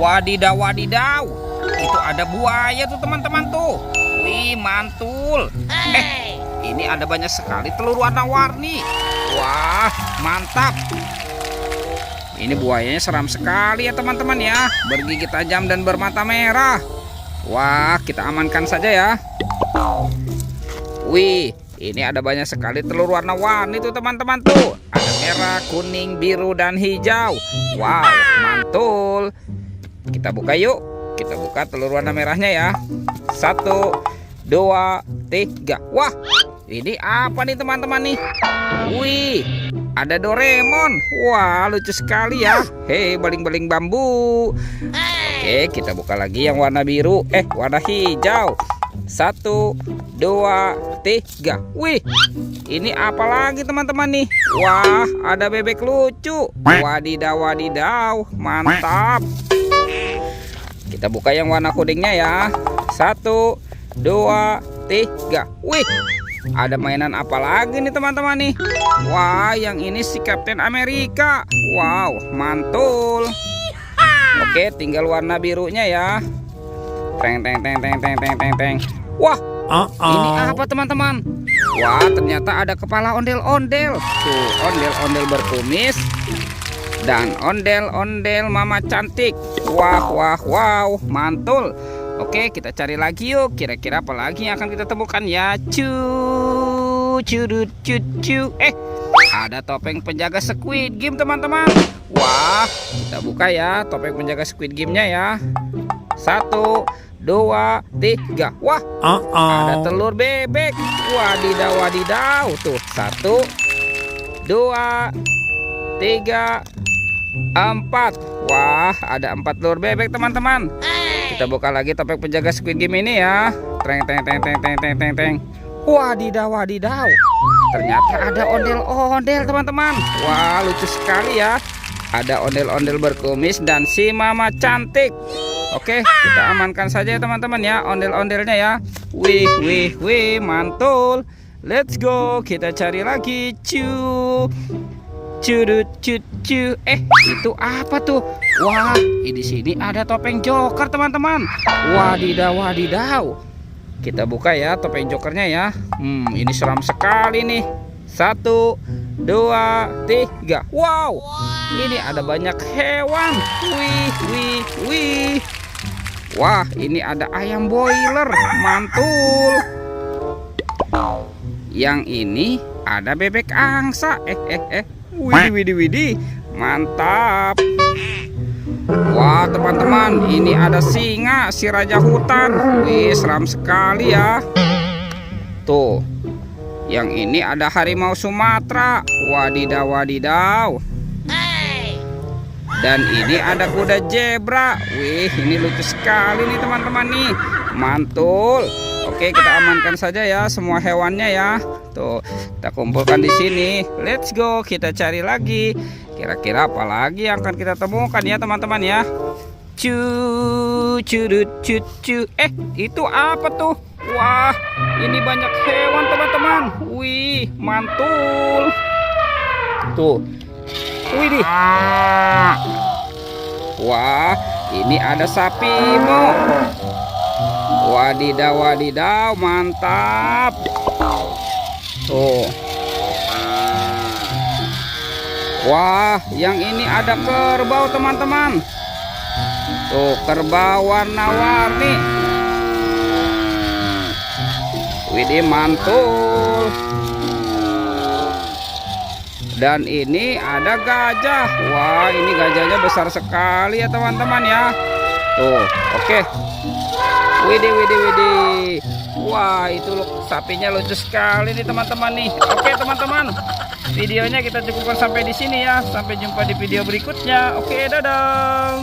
Wadidaw, wadidaw. Itu ada buaya tuh teman-teman tuh. Wih, mantul. Ini ada banyak sekali telur warna-warni. Wah, mantap. Ini buayanya seram sekali ya teman-teman ya. Bergigi tajam dan bermata merah. Wah, kita amankan saja ya. Wih, ini ada banyak sekali telur warna-warni tuh teman-teman tuh. Ada merah, kuning, biru, dan hijau. Wow, mantul. Kita buka yuk. Kita buka telur warna merahnya ya. 1, 2, 3. Wah, ini apa nih teman-teman nih? Wih, ada Doraemon. Wah, lucu sekali ya. Hei, baling-baling bambu. Oke, kita buka lagi yang warna biru. Warna hijau. 1, 2, 3. Wih, ini apa lagi teman-teman nih? Wah, ada bebek lucu. Wadidaw, wadidaw. Mantap. Kita buka yang warna kuningnya ya. 1, 2, 3. Wih, ada mainan apa lagi nih teman-teman nih? Wah, yang ini si Captain America. Wow, mantul. Oke, tinggal warna birunya ya. Teng teng teng teng teng teng teng teng. Wah, ini apa teman-teman? Wah, ternyata ada kepala ondel-ondel. Tuh, ondel-ondel berkumis dan ondel-ondel mama cantik. Wah, wah, wow, mantul. Oke, kita cari lagi yuk. Kira-kira apa lagi yang akan kita temukan ya? Ada topeng penjaga Squid Game teman-teman. Wah, kita buka ya topeng penjaga Squid Game-nya ya. 1, 2, 3. Wah, ada telur bebek. Wadidaw, wadidaw. Tuh, 1, 2, 3, 4. Wah, ada 4 telur bebek teman-teman. Kita buka lagi topeng penjaga Squid Game ini ya. Teng teng teng teng teng teng teng teng. Wadidaw, wadidaw. Ternyata ada ondel-ondel teman-teman. Wah, lucu sekali ya. Ada ondel-ondel berkumis dan si mama cantik. Oke, kita amankan saja ya teman-teman ya ondel-ondelnya ya. Wih, wih, wih, mantul. Let's go, kita cari lagi. Itu apa tuh? Wah, di sini ada topeng Joker teman-teman. Wadidaw, wadidaw. Kita buka ya topeng Jokernya ya. Ini seram sekali nih. 1, 2, 3. Wow, ini ada banyak hewan. Wih, wih, wih. Wah, ini ada ayam boiler. Mantul. Yang ini ada bebek angsa. Widih, widih, widih. Mantap. Wah teman-teman, ini ada singa, si raja hutan. Wih, seram sekali ya. Tuh, yang ini ada harimau Sumatera. Wadidaw, wadidaw. Dan ini ada kuda zebra. Wih, ini lucu sekali nih teman-teman nih. Mantul. Oke, kita amankan saja ya semua hewannya ya. Tuh, kita kumpulkan di sini. Let's go, kita cari lagi. Kira-kira apa lagi yang akan kita temukan ya teman-teman ya. Itu apa tuh? Wah, ini banyak hewan teman-teman. Wih, mantul. Tuh, widih. Wah, ini ada sapi mo. Wadidaw, wadidaw, mantap. Tuh. Wah, yang ini ada kerbau teman-teman. Tuh, kerbau warna-warni. Widih, mantul. Dan ini ada gajah. Wah, ini gajahnya besar sekali ya teman-teman ya. Tuh, oke. Widih, widih, widih. Wah, itu sapinya lucu sekali nih teman-teman nih. Oke teman-teman, videonya kita cukupkan sampai di sini ya. Sampai jumpa di video berikutnya. Oke, dadah.